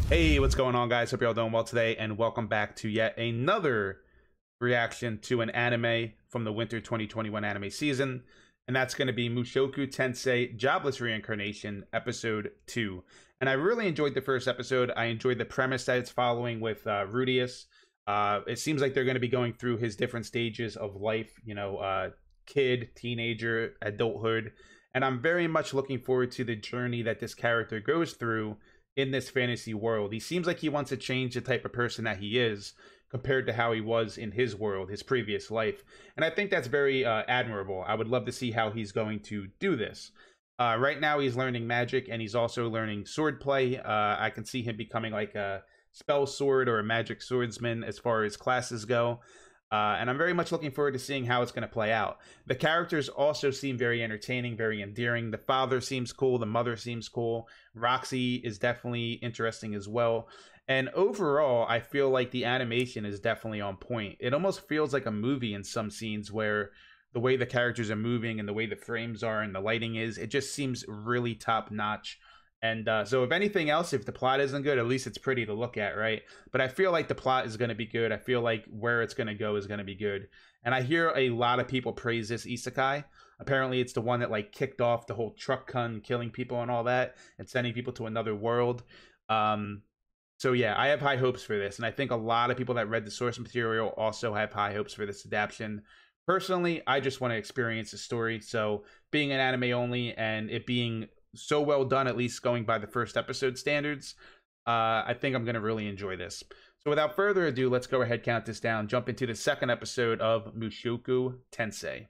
Hey, what's going on, guys? Hope you're all doing well today, and welcome back to yet another reaction to an anime from the winter 2021 anime season, and that's going to be Mushoku Tensei Jobless Reincarnation episode 2. And I really enjoyed the first episode. I enjoyed the premise that it's following with RUDY. It seems like they're going to be going through his different stages of life, kid, teenager, adulthood, and I'm very much looking forward to the journey that this character goes through in this fantasy world. He seems like he wants to change the type of person that he is compared to how he was in his world, his previous life. And I think that's very admirable. I would love to see how he's going to do this. Right now, he's learning magic, and he's also learning swordplay. I can see him becoming like a spell sword or a magic swordsman as far as classes go. And I'm very much looking forward to seeing how it's going to play out. The characters also seem very entertaining, very endearing. The father seems cool. The mother seems cool. Roxy is definitely interesting as well. And overall, I feel like the animation is definitely on point. It almost feels like a movie in some scenes where the way the characters are moving and the way the frames are and the lighting is, it just seems really top notch. And so if anything else, if the plot isn't good, at least it's pretty to look at, right? But I feel like the plot is going to be good. I feel like where it's going to go is going to be good. And I hear a lot of people praise this isekai. Apparently it's the one that like kicked off the whole truck con killing people and all that and sending people to another world. So yeah, I have high hopes for this. And I think a lot of people that read the source material also have high hopes for this adaptation. Personally, I just want to experience the story. So being an anime only and it being so well done, at least going by the first episode standards, I think I'm going to really enjoy this. So without further ado, let's go ahead, count this down, jump into the second episode of Mushoku Tensei.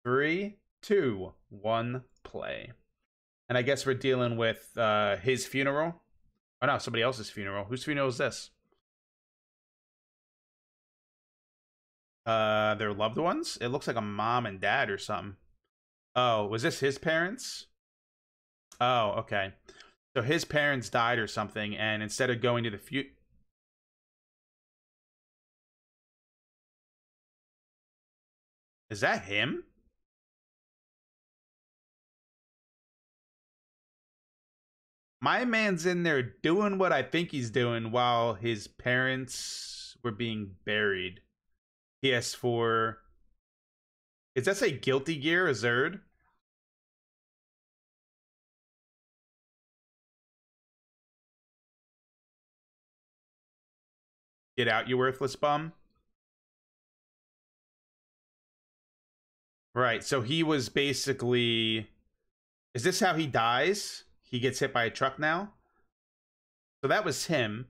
3, 2, 1, play. And I guess we're dealing with his funeral. Oh no, somebody else's funeral. Whose funeral is this? Their loved ones? It looks like a mom and dad or something. Oh, was this his parents? Oh, okay. So his parents died or something, and instead of going to the future... Is that him? My man's in there doing what I think he's doing while his parents were being buried. PS4. Does that say Guilty Gear or Zerd? Get out, you worthless bum. Right, so he was basically... Is this how he dies? He gets hit by a truck now? So that was him.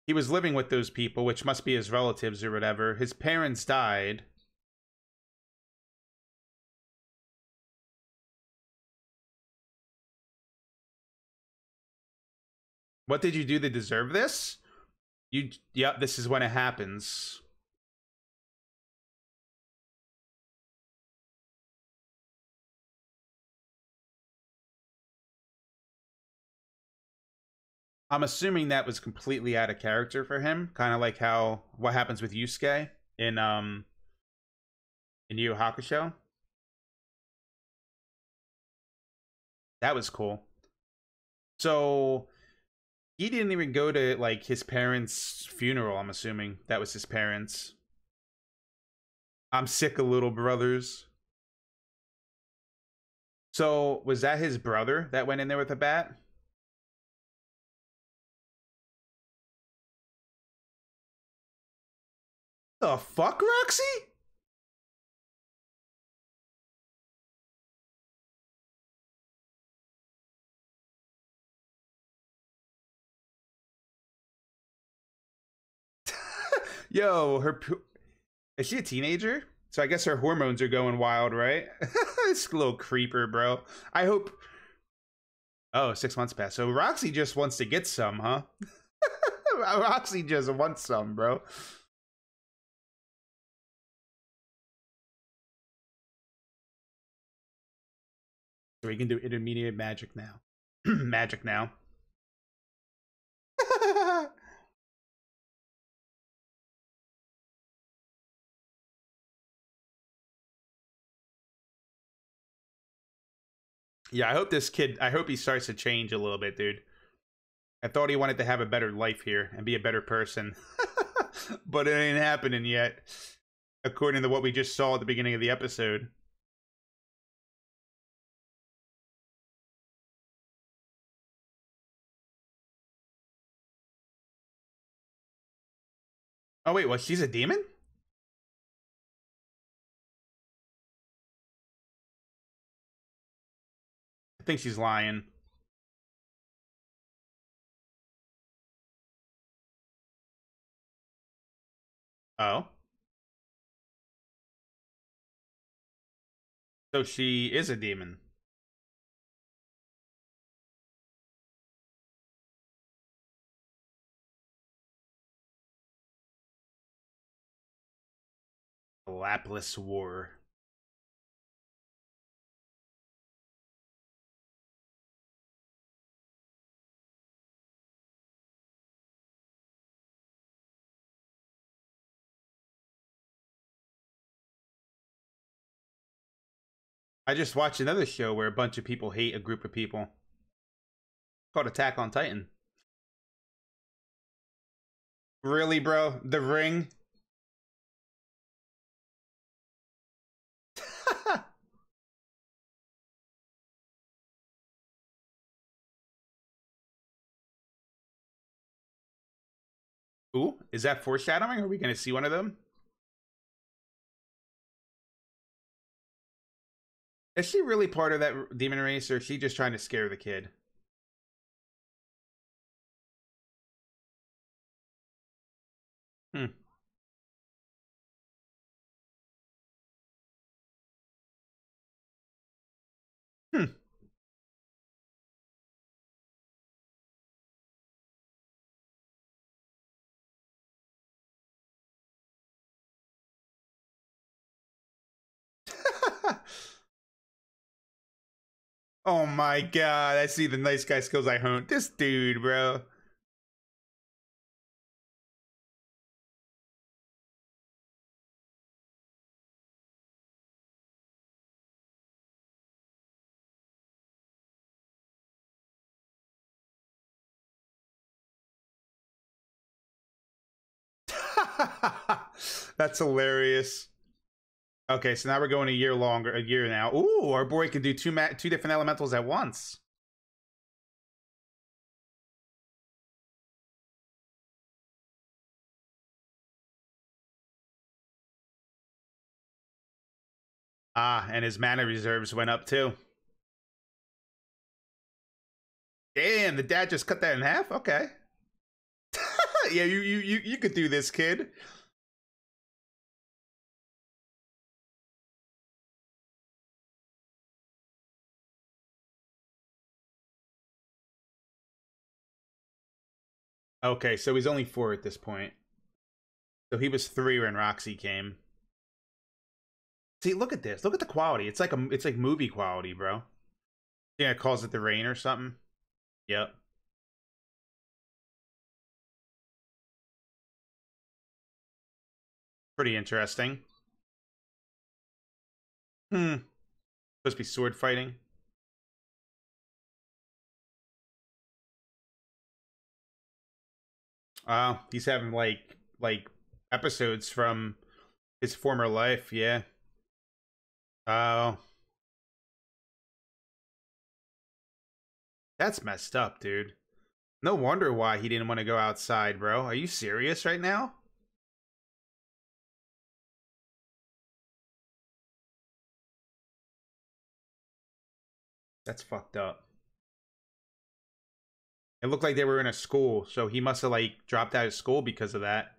He was living with those people, which must be his relatives or whatever. His parents died. What did you do to deserve this? Yep, this is when it happens. I'm assuming that was completely out of character for him, kind of like what happens with Yusuke in Yu Yu Hakusho. That was cool. So he didn't even go to like his parents' funeral. I'm assuming that was his parents. I'm sick of little brothers. So was that his brother that went in there with a bat? The fuck, Roxy? Yo, is she a teenager? So I guess her hormones are going wild, right? This little creeper, bro. I hope. Oh, 6 months passed. So Roxy just wants to get some, huh? Roxy just wants some, bro. So we can do intermediate magic now. Magic now. Yeah, I hope he starts to change a little bit, dude. I thought he wanted to have a better life here and be a better person. But it ain't happening yet, according to what we just saw at the beginning of the episode. Oh, wait, what? She's a demon? I think she's lying. Oh. So she is a demon. The Lapless War. I just watched another show where a bunch of people hate a group of people. Called Attack on Titan. Really, bro? The Ring? Ooh, is that foreshadowing? Are we going to see one of them? Is she really part of that demon race, or is she just trying to scare the kid? Hmm. Hmm. Oh my god, I see the nice guy skills I honed. This dude, bro. That's hilarious. Okay, so now we're going a year now. Ooh, our boy can do two different elementals at once. Ah, and his mana reserves went up too. Damn, the dad just cut that in half? Okay. Yeah, you could do this, kid. Okay, so he's only 4 at this point. So he was 3 when Roxy came. See, look at this. Look at the quality. It's like movie quality, bro. Yeah, it calls it the rain or something. Yep. Pretty interesting. Hmm. Supposed to be sword fighting. He's having like episodes from his former life, yeah. Oh, that's messed up, dude. No wonder why he didn't want to go outside, bro. Are you serious right now? That's fucked up. It looked like they were in a school, so he must have like dropped out of school because of that.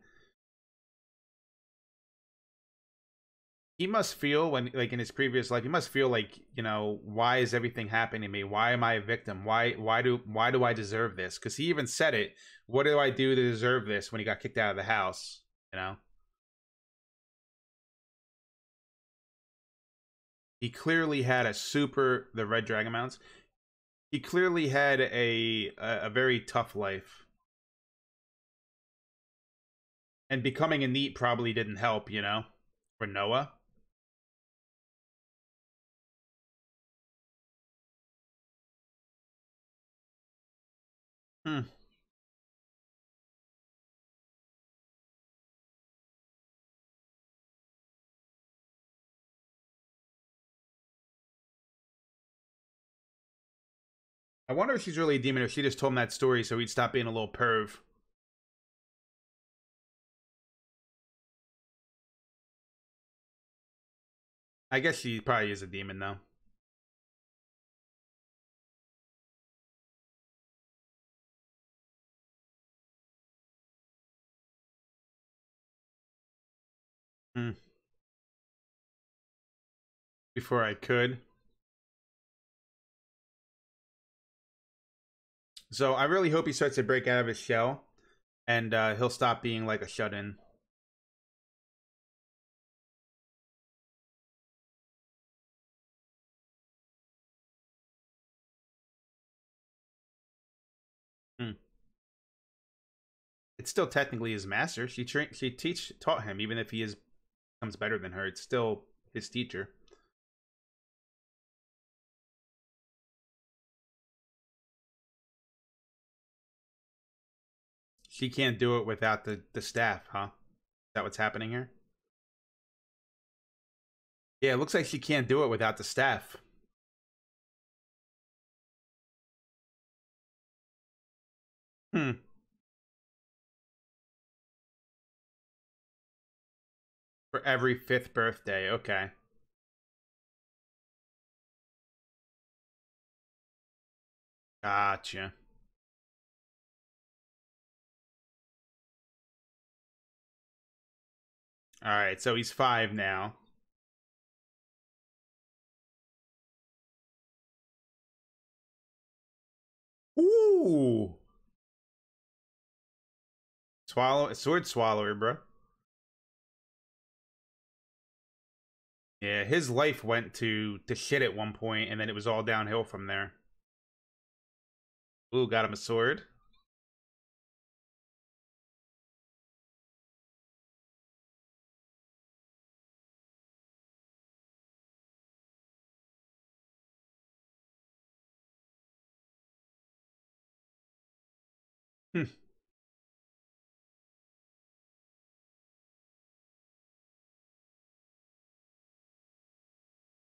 He must feel when like in his previous life, he must feel like, why is everything happening to me? Why am I a victim? Why do I deserve this? Because he even said it. What do I do to deserve this when he got kicked out of the house? You know? He clearly had the Red Dragon Mounts. He clearly had a very tough life. And becoming a NEET probably didn't help, for Noah. Hmm. I wonder if she's really a demon or if she just told him that story so he'd stop being a little perv. I guess she probably is a demon, though. Hmm. Before I could. So I really hope he starts to break out of his shell. And he'll stop being like a shut-in. Hmm. It's still technically his master. Taught him, even if he becomes better than her. It's still his teacher. She can't do it without the staff, huh? Is that what's happening here? Yeah, it looks like she can't do it without the staff. Hmm. For every fifth birthday. Okay. Gotcha. All right, so he's 5 now. Ooh. Sword swallower, bro. Yeah, his life went to shit at one point, and then it was all downhill from there. Ooh, got him a sword. Hmm.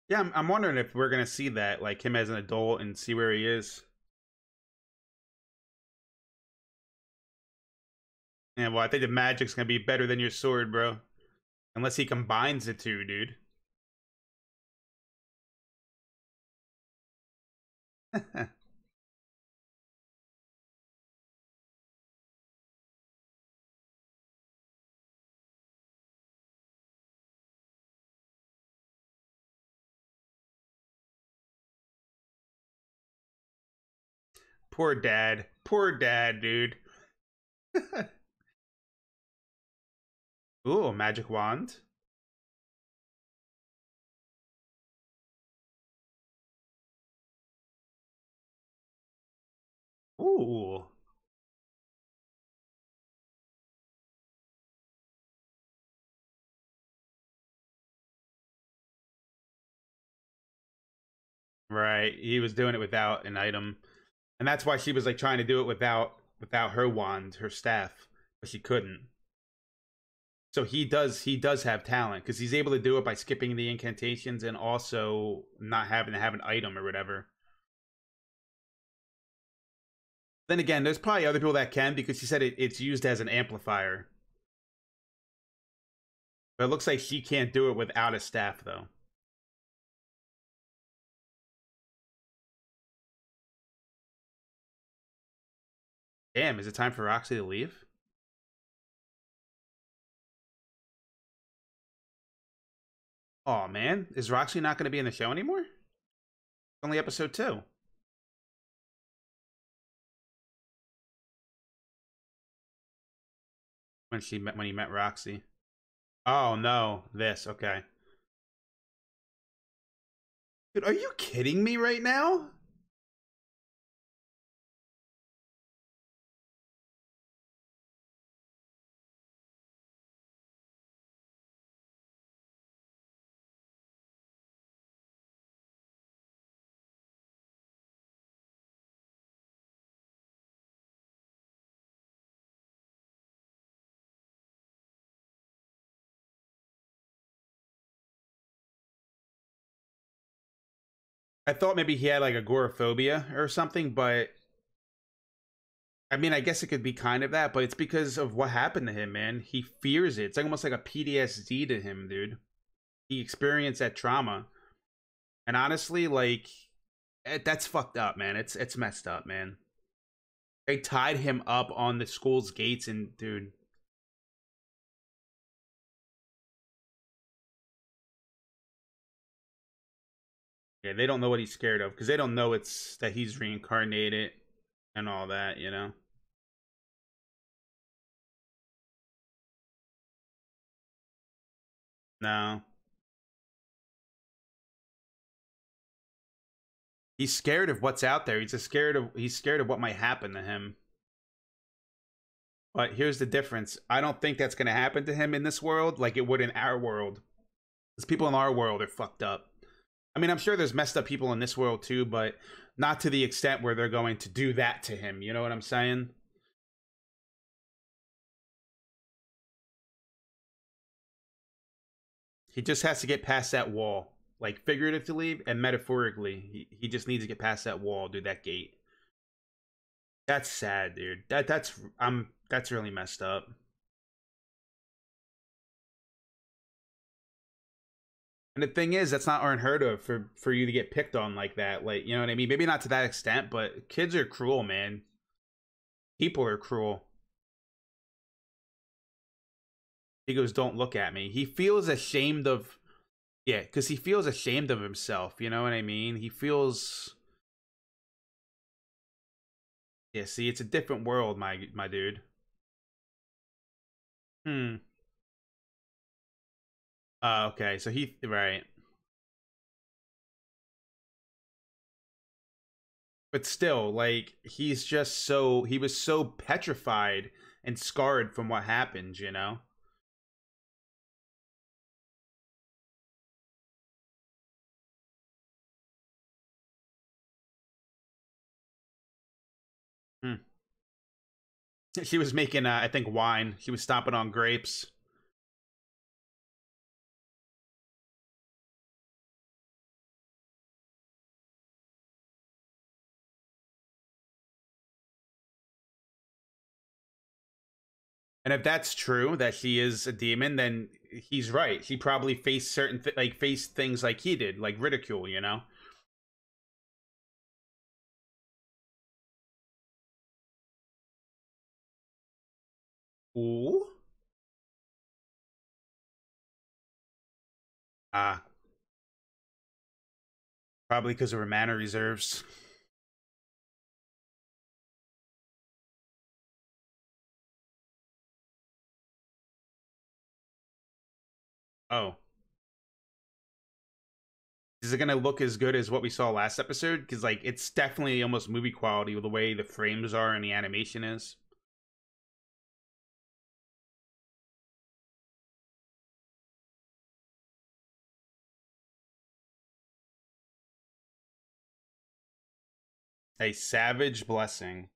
Yeah, I'm wondering if we're gonna see that, like him as an adult, and see where he is. Yeah, well, I think the magic's gonna be better than your sword, bro. Unless he combines the two, dude. Poor dad. Poor dad, dude. Ooh, magic wand. Ooh. Right. He was doing it without an item. And that's why she was like trying to do it without her wand, her staff, but she couldn't. So he does have talent because he's able to do it by skipping the incantations and also not having to have an item or whatever. Then again, there's probably other people that can because she said it's used as an amplifier. But it looks like she can't do it without a staff though. Damn, is it time for Roxy to leave? Oh man, is Roxy not going to be in the show anymore? It's only episode 2. When he met Roxy. Oh no, this okay. Dude, are you kidding me right now? I thought maybe he had like agoraphobia or something, but I mean, I guess it could be kind of that, but it's because of what happened to him, man. He fears it. It's like almost like a PTSD to him, dude. He experienced that trauma. And honestly, like that's fucked up, man. It's messed up, man. They tied him up on the school's gates and dude. Yeah, they don't know what he's scared of because they don't know it's that he's reincarnated and all that, you know. No. He's scared of what's out there. He's scared of what might happen to him. But here's the difference. I don't think that's going to happen to him in this world like it would in our world. Because people in our world are fucked up. I mean, I'm sure there's messed up people in this world too, but not to the extent where they're going to do that to him. You know what I'm saying? He just has to get past that wall. Like figuratively and metaphorically. He just needs to get past that wall, dude, that gate. That's sad, dude. That's really messed up. And the thing is, that's not unheard of for you to get picked on like that. Like, you know what I mean? Maybe not to that extent, but kids are cruel, man. People are cruel. He goes, "Don't look at me." He feels ashamed of, yeah, because he feels ashamed of himself. You know what I mean? He feels, yeah. See, it's a different world, my dude. Hmm. Okay. So he right, but still, like he's just so he was so petrified and scarred from what happened. You know. Hmm. She was making, I think, wine. She was stomping on grapes. And if that's true that she is a demon, then he's right. She probably faced like faced things like he did, like ridicule. You know. Ooh. Ah, probably because of her mana reserves. Oh, is it gonna look as good as what we saw last episode? Because like it's definitely almost movie quality with the way the frames are and the animation is. A savage blessing.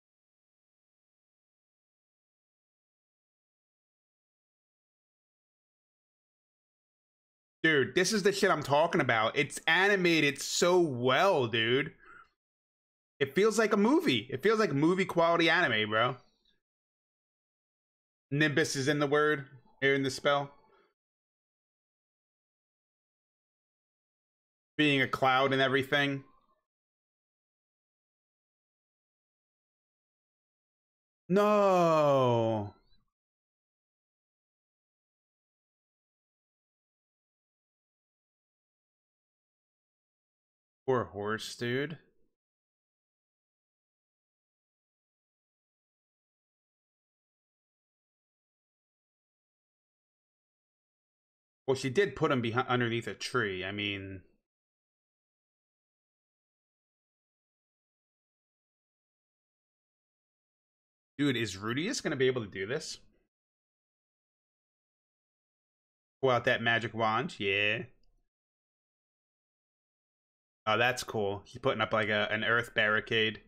Dude, this is the shit I'm talking about. It's animated so well, dude. It feels like a movie. It feels like movie quality anime, bro. Nimbus is in the word, or in the spell. Being a cloud and everything. No. Poor horse, dude. Well, she did put him behind underneath a tree. I mean, dude, is Rudius gonna be able to do this? Pull out that magic wand? Yeah. Oh, that's cool. He's putting up like an earth barrier.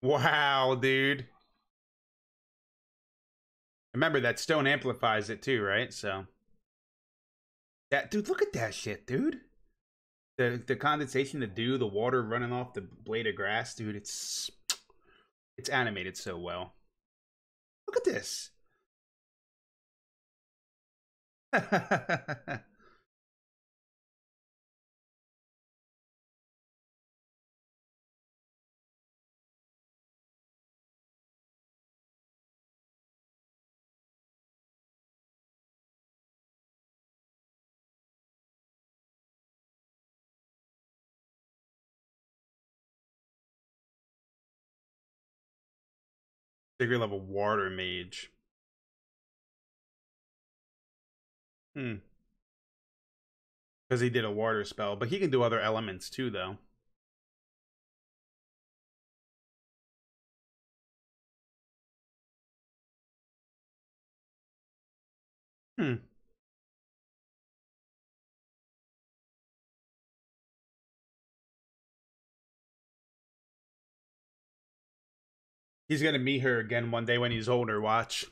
Wow, dude. Remember that stone amplifies it too, right? So that dude, look at that shit, dude. The condensation, the dew, the water running off the blade of grass, dude. It's animated so well. Look at this. Bigger level water mage. Hmm. Because he did a water spell, but he can do other elements too, though. Hmm. He's gonna meet her again one day when he's older. Watch.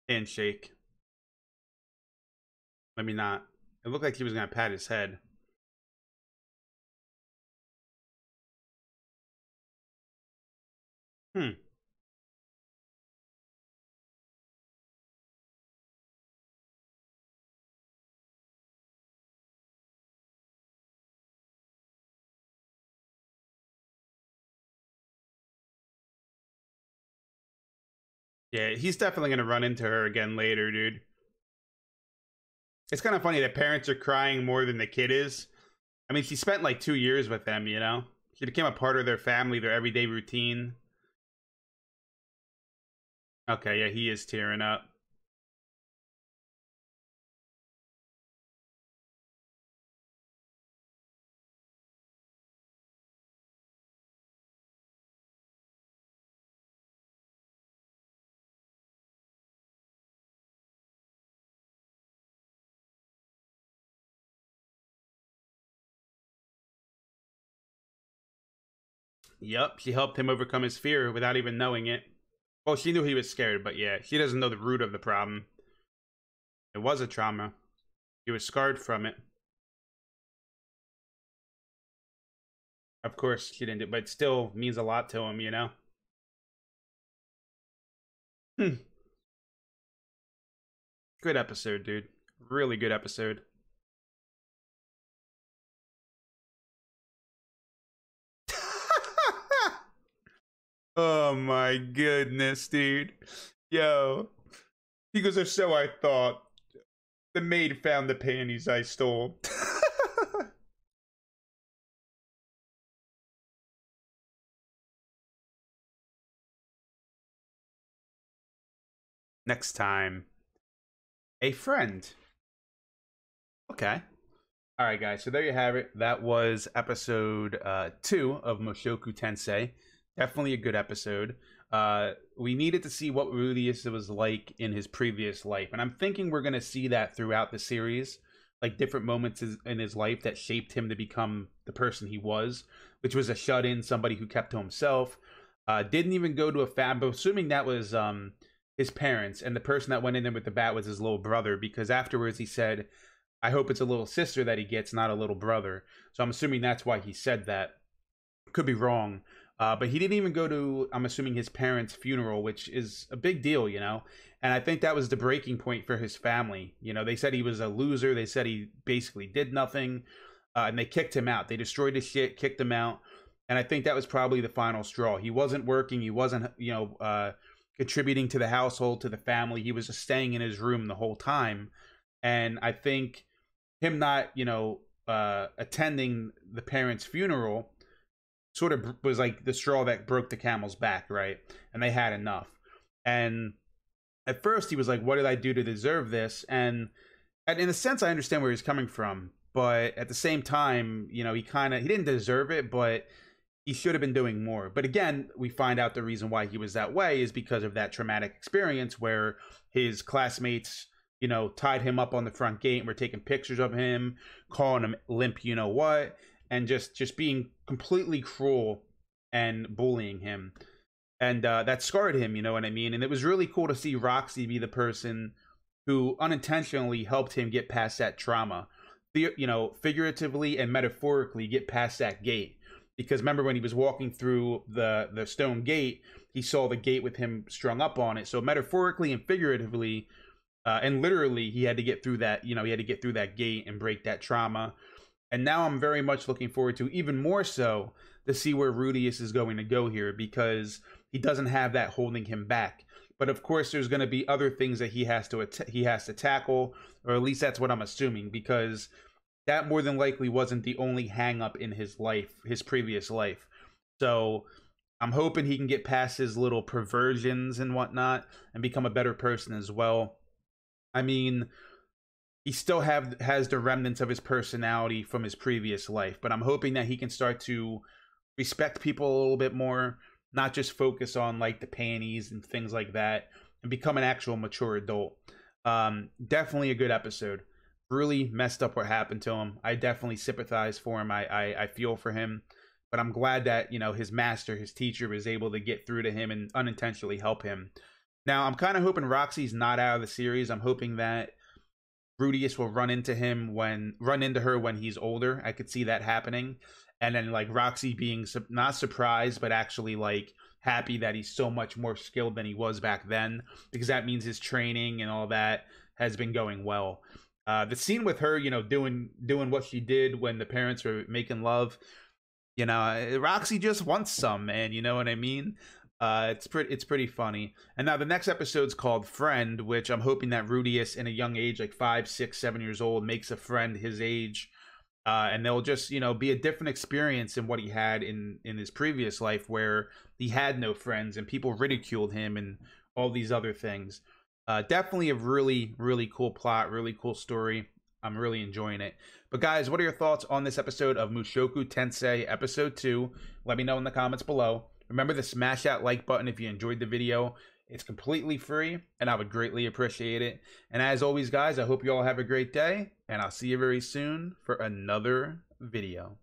Handshake. Maybe not. It looked like he was gonna pat his head. Hmm. Yeah, he's definitely gonna run into her again later, dude. It's kind of funny that parents are crying more than the kid is. I mean, she spent like 2 years with them, you know? She became a part of their family, their everyday routine. Okay, yeah, he is tearing up. Yep, she helped him overcome his fear without even knowing it. Well, she knew he was scared, but yeah, she doesn't know the root of the problem. It was a trauma. He was scarred from it. Of course, she didn't do, but it still means a lot to him, you know? Hmm. Good episode, dude. Really good episode. Oh my goodness, dude. Yo. He goes, or so I thought. The maid found the panties I stole. Next time. A friend. Okay. All right, guys. So there you have it. That was episode 2 of Mushoku Tensei. Definitely a good episode. We needed to see what Rudius was like in his previous life, and I'm thinking we're gonna see that throughout the series, like different moments in his life that shaped him to become the person he was, which was a shut-in, somebody who kept to himself, didn't even go to a fam. But assuming that was his parents, and the person that went in there with the bat was his little brother, because afterwards he said, I hope it's a little sister that he gets, not a little brother. So I'm assuming that's why he said that. Could be wrong. But he didn't even go to, I'm assuming, his parents' funeral, which is a big deal, you know? And I think that was the breaking point for his family. You know, they said he was a loser. They said he basically did nothing. And they kicked him out. They destroyed his shit, kicked him out. And I think that was probably the final straw. He wasn't working. He wasn't, contributing to the household, to the family. He was just staying in his room the whole time. And I think him not, attending the parents' funeral sort of was like the straw that broke the camel's back, right? And they had enough. And at first he was like, what did I do to deserve this? And in a sense, I understand where he's coming from, but at the same time, you know, he didn't deserve it, but he should have been doing more. But again, we find out the reason why he was that way is because of that traumatic experience where his classmates, you know, tied him up on the front gate and were taking pictures of him, calling him limp, you know what, and just being completely cruel and bullying him. And that scarred him, you know what I mean? And it was really cool to see Roxy be the person who unintentionally helped him get past that trauma, you know, figuratively and metaphorically get past that gate. Because remember when he was walking through the stone gate, he saw the gate with him strung up on it. So metaphorically and figuratively, and literally, he had to get through that. You know, he had to get through that gate and break that trauma. And now I'm very much looking forward to, even more so, to see where Rudius is going to go here, because he doesn't have that holding him back. But of course, there's going to be other things that he has to tackle, or at least that's what I'm assuming, because that more than likely wasn't the only hang up in his life, his previous life. So I'm hoping he can get past his little perversions and whatnot and become a better person as well. I mean, he still has the remnants of his personality from his previous life, but I'm hoping that he can start to respect people a little bit more, not just focus on like the panties and things like that, and become an actual mature adult. Definitely a good episode. Really messed up what happened to him. I definitely sympathize for him. I feel for him, but I'm glad that, you know, his master, his teacher, was able to get through to him and unintentionally help him. Now, I'm kind of hoping Roxy's not out of the series. I'm hoping that Rudius will run into her when he's older. I could see that happening. And then like Roxy being not surprised, but actually like happy that he's so much more skilled than he was back then, because that means his training and all that has been going well. The scene with her, you know, doing what she did when the parents were making love, you know, Roxy just wants some, man. You know what I mean? It's pretty funny. And now the next episode's called Friend, which I'm hoping that Rudius, in a young age, like 5, 6, 7 years old, makes a friend his age, and they'll just, you know, be a different experience than what he had in his previous life, where he had no friends and people ridiculed him and all these other things. Definitely a really, really cool plot, really cool story. I'm really enjoying it. But guys, what are your thoughts on this episode of Mushoku Tensei Episode 2? Let me know in the comments below. Remember to smash that like button if you enjoyed the video. It's completely free, and I would greatly appreciate it. And as always, guys, I hope you all have a great day, and I'll see you very soon for another video.